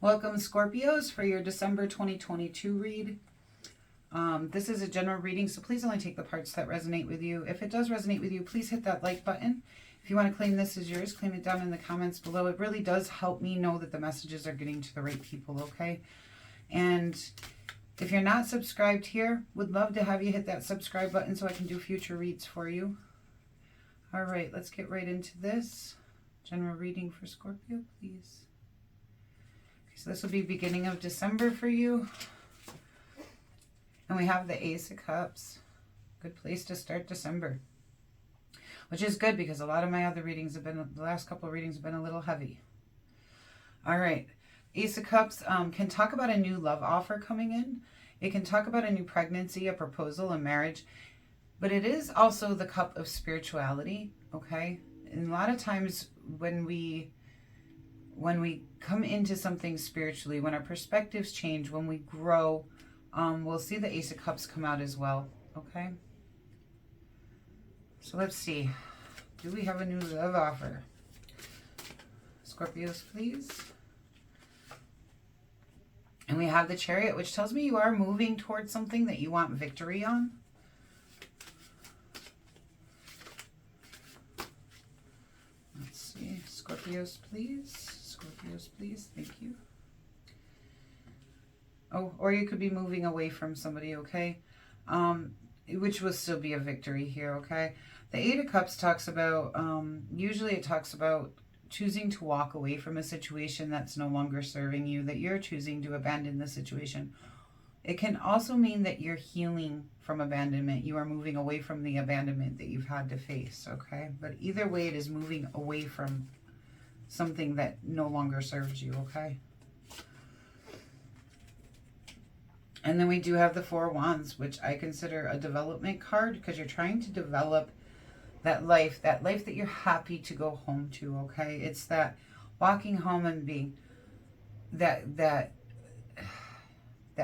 Welcome, Scorpios, for your December 2022 read. This is a general reading, so please only take the parts that resonate with you. If it does resonate with you, please hit that like button. If you want to claim this as yours, claim it down in the comments below. It really does help me know that the messages are getting to the right people, okay? And if you're not subscribed here, would love to have you hit that subscribe button so I can do future reads for you. All right, let's get right into this. General reading for Scorpio, please. So this will be beginning of December for you. And we have the Ace of Cups. Good place to start December. Which is good because a lot of my other readings have been, the last couple of readings have been a little heavy. All right. Ace of Cups can talk about a new love offer coming in. It can talk about a new pregnancy, a proposal, a marriage. But it is also the cup of spirituality, okay? And a lot of times when we come into something spiritually, when our perspectives change, when we grow, we'll see the Ace of Cups come out as well, okay? So let's see. Do we have a new love offer? Scorpios, please. And we have the Chariot, which tells me you are moving towards something that you want victory on. Let's see. Scorpios, please. Scorpios, please. Thank you. Oh, or you could be moving away from somebody, okay? Which will still be a victory here, okay? The Eight of Cups talks about, usually it talks about choosing to walk away from a situation that's no longer serving you, that you're choosing to abandon the situation. It can also mean that you're healing from abandonment. You are moving away from the abandonment that you've had to face, okay? But either way, it is moving away from something that no longer serves you, okay? And then we do have the Four of Wands, which I consider a development card because you're trying to develop that life that you're happy to go home to, okay? It's that walking home and being that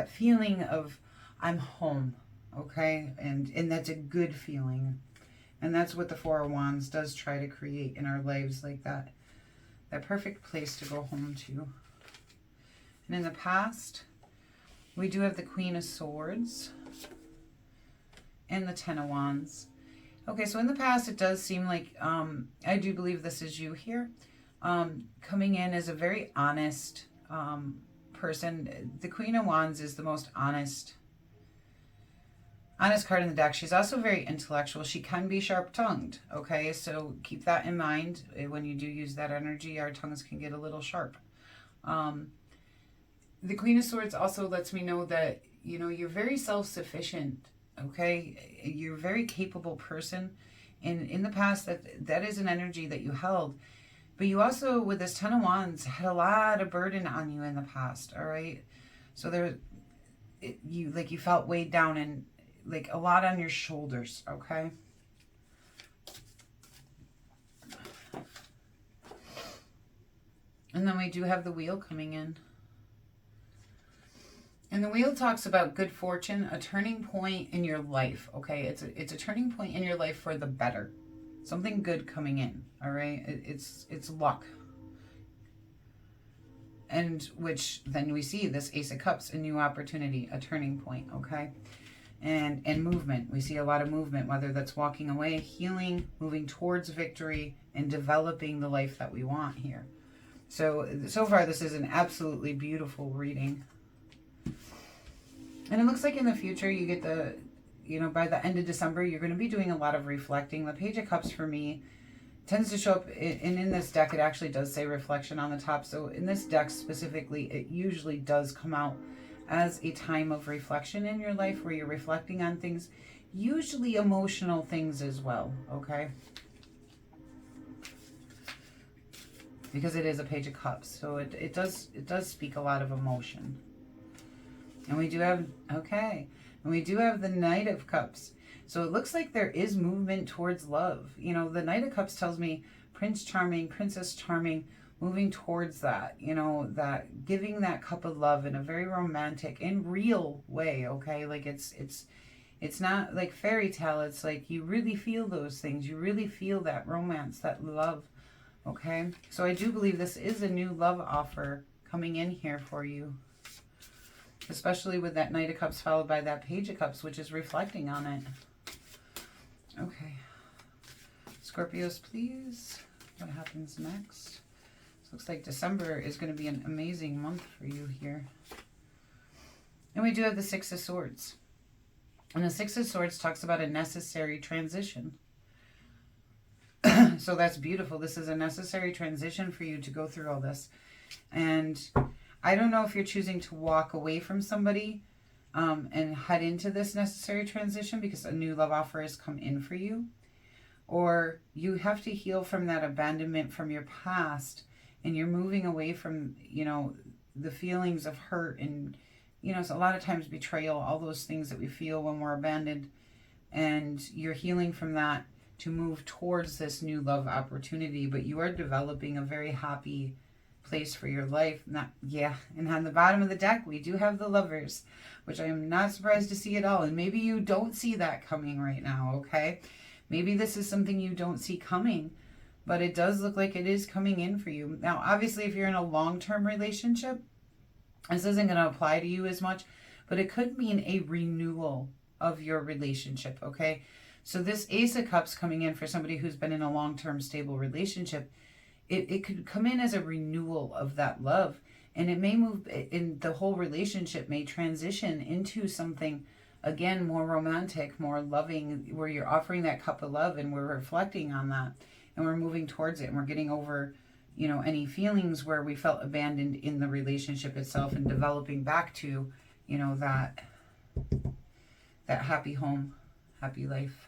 feeling of I'm home, okay? And that's a good feeling. And that's what the Four of Wands does try to create in our lives, like that perfect place to go home to. And in the past, we do have the Queen of Swords and the Ten of Wands. Okay, so in the past, it does seem like, I do believe this is you here, coming in as a very honest person. The Queen of Wands is the most honest card in the deck. She's also very intellectual. She can be sharp-tongued, okay? So keep that in mind. When you do use that energy, our tongues can get a little sharp. The Queen of Swords also lets me know that, you know, you're very self-sufficient, okay? You're a very capable person. And in the past, that is an energy that you held. But you also, with this Ten of Wands, had a lot of burden on you in the past, all right? So you felt weighed down and like a lot on your shoulders, okay? And then we do have the Wheel coming in. And the Wheel talks about good fortune, a turning point in your life, okay? It's a turning point in your life for the better. Something good coming in, all right? It's luck. And which then we see this Ace of Cups, a new opportunity, a turning point, okay? And movement. We see a lot of movement, whether that's walking away, healing, moving towards victory, and developing the life that we want here. So far, this is an absolutely beautiful reading. And it looks like in the future, you get by the end of December, you're going to be doing a lot of reflecting. The Page of Cups for me tends to show up, and in this deck, it actually does say reflection on the top. So in this deck specifically, it usually does come out as a time of reflection in your life where you're reflecting on things, usually emotional things as well, okay? Because it is a Page of Cups, so it does speak a lot of emotion. And we do have, okay, and we do have the Knight of Cups. So it looks like there is movement towards love. You know, the Knight of Cups tells me Prince Charming, Princess Charming, moving towards that, you know, that giving that cup of love in a very romantic and real way, okay? Like it's not like fairy tale. It's like you really feel those things. You really feel that romance, that love, okay? So I do believe this is a new love offer coming in here for you. Especially with that Knight of Cups followed by that Page of Cups, which is reflecting on it. Okay. Scorpios, please. What happens next? This looks like December is going to be an amazing month for you here. And we do have the Six of Swords. And the Six of Swords talks about a necessary transition. So that's beautiful. This is a necessary transition for you to go through all this. And I don't know if you're choosing to walk away from somebody and head into this necessary transition because a new love offer has come in for you. Or you have to heal from that abandonment from your past and you're moving away from, you know, the feelings of hurt and, you know, it's a lot of times betrayal, all those things that we feel when we're abandoned. And you're healing from that to move towards this new love opportunity. But you are developing a very happy place for your life. And on the bottom of the deck we do have the Lovers, which I am not surprised to see at all. And maybe you don't see that coming right now, okay? Maybe this is something you don't see coming, but it does look like it is coming in for you. Now obviously if you're in a long-term relationship, this isn't going to apply to you as much, but it could mean a renewal of your relationship, okay? So this Ace of Cups coming in for somebody who's been in a long-term stable relationship, it could come in as a renewal of that love. And it may move, in the whole relationship may transition into something, again, more romantic, more loving, where you're offering that cup of love and we're reflecting on that. And we're moving towards it and we're getting over, you know, any feelings where we felt abandoned in the relationship itself and developing back to, you know, that happy home, happy life.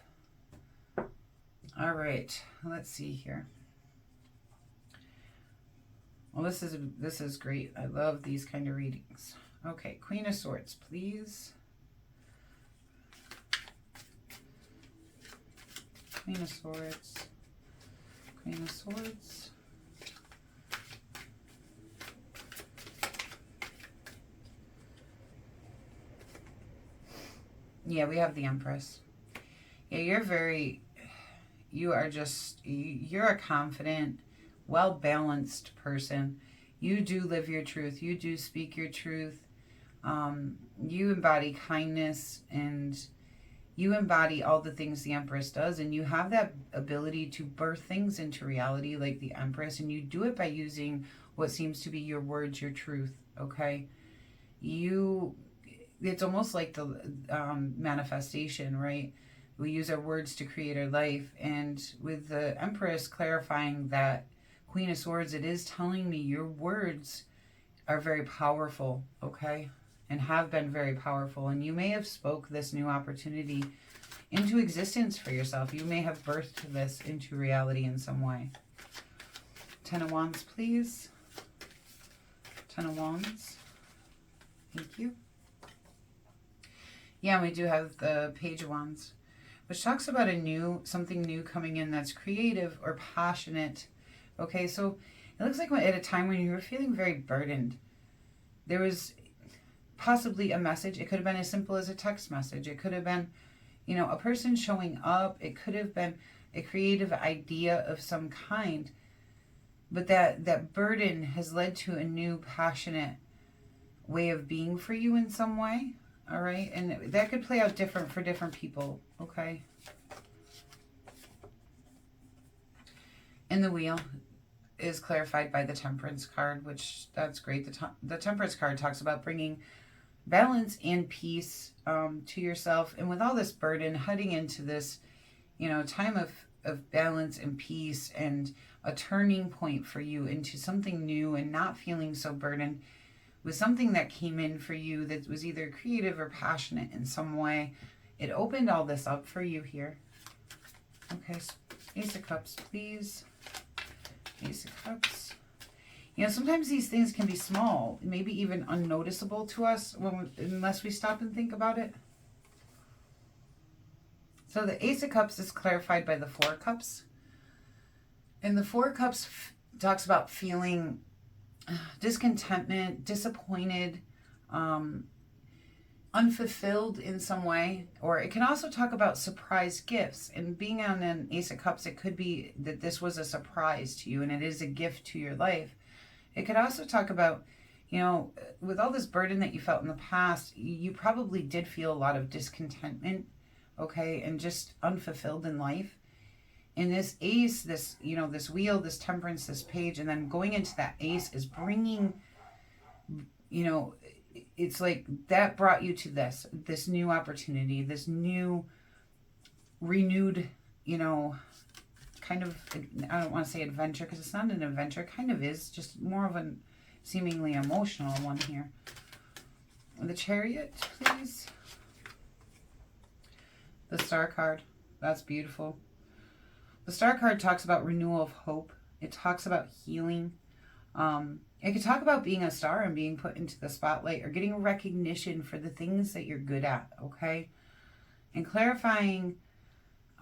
All right, let's see here. Well, this is great. I love these kind of readings. Okay, Queen of Swords, please. Queen of Swords. Queen of Swords. Yeah, we have the Empress. Yeah, you're a confident, well-balanced person. You do live your truth. You do speak your truth. You embody kindness and you embody all the things the Empress does. And you have that ability to birth things into reality like the Empress. And you do it by using what seems to be your words, your truth, okay? It's almost like the manifestation, right? We use our words to create our life. And with the Empress clarifying that Queen of Swords, it is telling me your words are very powerful, okay? And have been very powerful. And you may have spoke this new opportunity into existence for yourself. You may have birthed this into reality in some way. Ten of Wands, please. Ten of Wands. Thank you. Yeah, we do have the Page of Wands, which talks about something new coming in that's creative or passionate. Okay, so it looks like at a time when you were feeling very burdened, there was possibly a message. It could have been as simple as a text message. It could have been, you know, a person showing up. It could have been a creative idea of some kind. But that burden has led to a new passionate way of being for you in some way. All right, and that could play out different for different people, okay? And the Wheel is clarified by the Temperance card, which that's great. The Temperance card talks about bringing balance and peace to yourself. And with all this burden, heading into this, you know, time of balance and peace and a turning point for you into something new and not feeling so burdened, with something that came in for you that was either creative or passionate in some way. It opened all this up for you here. Okay, so Ace of Cups, please. Ace of Cups. You know, sometimes these things can be small, maybe even unnoticeable to us unless we stop and think about it. So the Ace of Cups is clarified by the Four of Cups. And the Four of Cups talks about feeling discontentment, disappointed, unfulfilled in some way. Or it can also talk about surprise gifts. And being on an Ace of Cups, it could be that this was a surprise to you and it is a gift to your life. It could also talk about, You know, with all this burden that you felt in the past, you probably did feel a lot of discontentment, okay, and just unfulfilled in life. And this ace, this, you know, this wheel, this temperance, this page, and then going into that ace is bringing, you know, it's like that brought you to this new opportunity, this new renewed, you know, kind of, I don't want to say adventure because it's not an adventure, it kind of is, just more of a seemingly emotional one here. The Chariot, please. The Star card, that's beautiful. The Star card talks about renewal of hope. It talks about healing. It could talk about being a star and being put into the spotlight or getting recognition for the things that you're good at, okay? And clarifying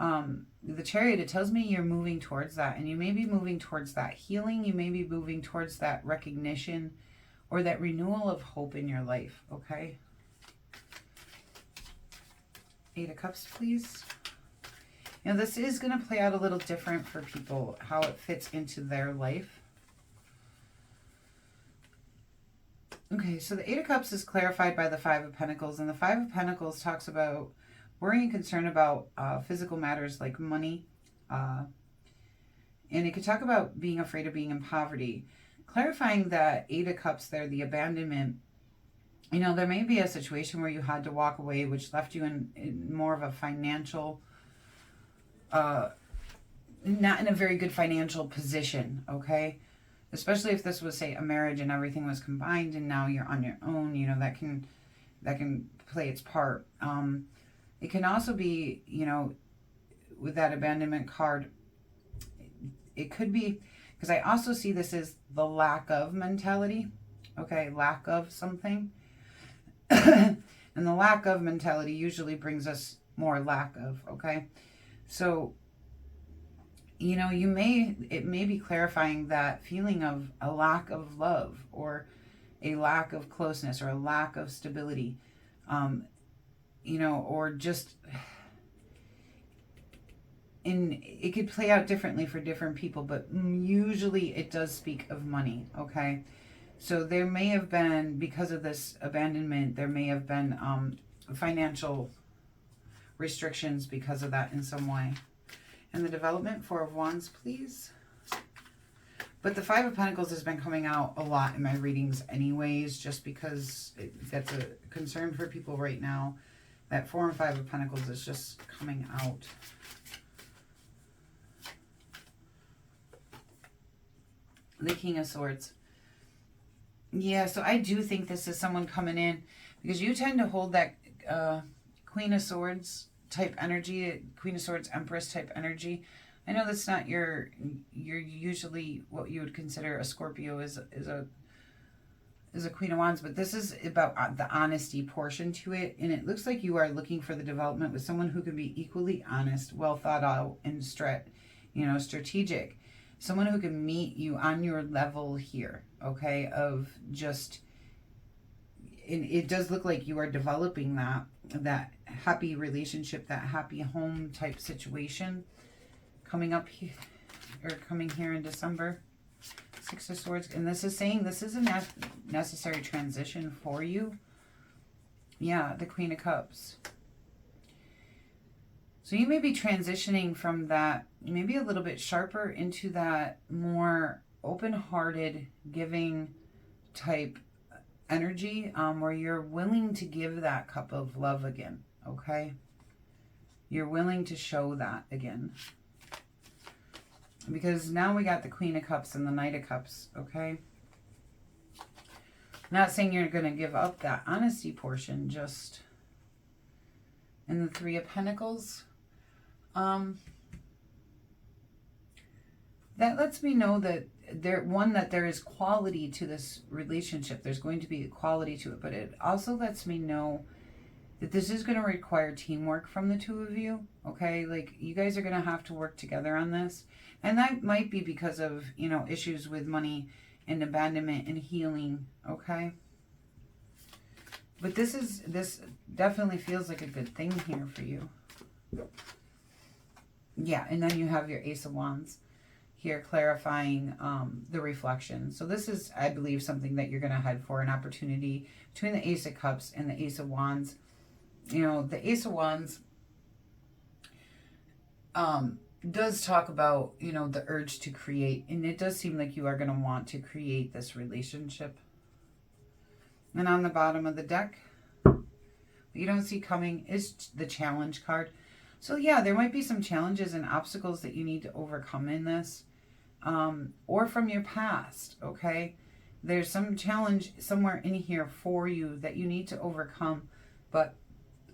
the Chariot, it tells me you're moving towards that, and you may be moving towards that healing. You may be moving towards that recognition or that renewal of hope in your life, okay? 8 of Cups, please. You know, this is going to play out a little different for people, how it fits into their life. Okay, so the 8 of Cups is clarified by the 5 of Pentacles, and the 5 of Pentacles talks about worry and concern about physical matters like money. And it could talk about being afraid of being in poverty. Clarifying that 8 of Cups there, the abandonment. You know, there may be a situation where you had to walk away, which left you in more of a financial, not in a very good financial position, okay? Especially if this was, say, a marriage and everything was combined and now you're on your own, you know, that can play its part. It can also be, you know, with that abandonment card, it could be, because I also see this as the lack of mentality, okay, lack of something. And the lack of mentality usually brings us more lack of, okay? So, you know, it may be clarifying that feeling of a lack of love or a lack of closeness or a lack of stability, you know, or just, and it could play out differently for different people, but usually it does speak of money, okay? So there may have been, because of this abandonment, there may have been financial restrictions because of that in some way. And the development, 4 of Wands, please. But the 5 of Pentacles has been coming out a lot in my readings anyways, just because that's a concern for people right now. That 4 and 5 of Pentacles is just coming out. The King of Swords. Yeah, so I do think this is someone coming in because you tend to hold that Queen of Swords type energy, Queen of Swords, Empress type energy. I know that's not you're usually what you would consider a Scorpio is a Queen of Wands, but this is about the honesty portion to it, and it looks like you are looking for the development with someone who can be equally honest, well thought out, and strategic. Someone who can meet you on your level here, okay, of just, and it does look like you are developing that happy relationship, that happy home type situation coming up here, or coming here in December. 6 of Swords, and this is saying this is a necessary transition for you. Yeah, the Queen of Cups. So you may be transitioning from that, maybe a little bit sharper, into that more open-hearted, giving type energy, where you're willing to give that cup of love again, okay? You're willing to show that again. Because now we got the Queen of Cups and the Knight of Cups, okay? I'm not saying you're going to give up that honesty portion, just in the 3 of Pentacles. That lets me know that there is quality to this relationship. There's going to be a quality to it, but it also lets me know that this is going to require teamwork from the 2 of you, okay? Like, you guys are going to have to work together on this. And that might be because of, you know, issues with money and abandonment and healing, okay? But this definitely feels like a good thing here for you. Yeah, and then you have your Ace of Wands. here, clarifying the reflection. So this is, I believe, something that you're going to head for, an opportunity between the Ace of Cups and the Ace of Wands. You know, the Ace of Wands does talk about, you know, the urge to create. And it does seem like you are going to want to create this relationship. And on the bottom of the deck, what you don't see coming is the challenge card. So yeah, there might be some challenges and obstacles that you need to overcome in this. Or from your past, okay? There's some challenge somewhere in here for you that you need to overcome. But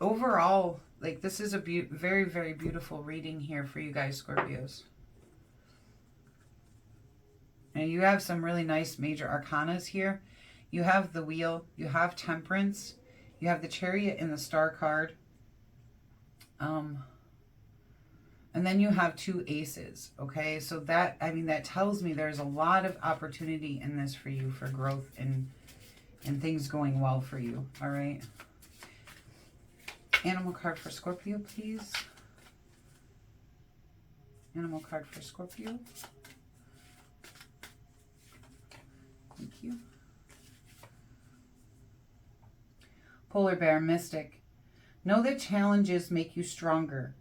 overall, like, this is a very, very beautiful reading here for you guys, Scorpios. And you have some really nice major arcanas here. You have the Wheel, you have Temperance, you have the Chariot and the Star card. And then you have 2 aces, okay? So that, I mean, that tells me there's a lot of opportunity in this for you for growth and things going well for you, all right? Animal card for Scorpio, please. Animal card for Scorpio. Thank you. Polar Bear, Mystic. Know that challenges make you stronger.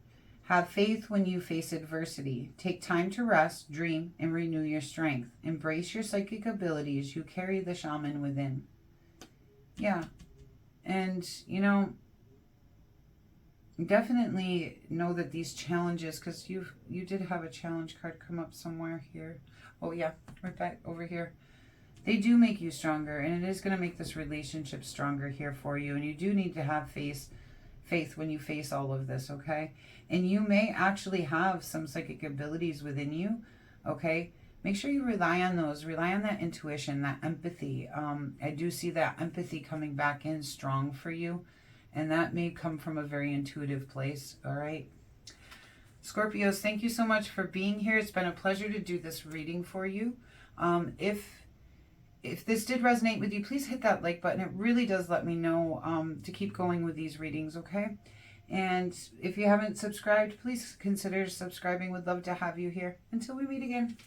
Have faith when you face adversity. Take time to rest, dream, and renew your strength. Embrace your psychic abilities. You carry the shaman within. Yeah. And, you know, definitely know that these challenges, because you did have a challenge card come up somewhere here. Oh, yeah, right back over here. They do make you stronger, and it is going to make this relationship stronger here for you. And you do need to have faith when you face all of this, okay? And you may actually have some psychic abilities within you, okay? Make sure you rely on those. Rely on that intuition, that empathy. I do see that empathy coming back in strong for you, and that may come from a very intuitive place, all right? Scorpios, thank you so much for being here. It's been a pleasure to do this reading for you. If this did resonate with you, please hit that like button. It really does let me know to keep going with these readings, okay? And if you haven't subscribed, please consider subscribing. Would love to have you here. Until we meet again.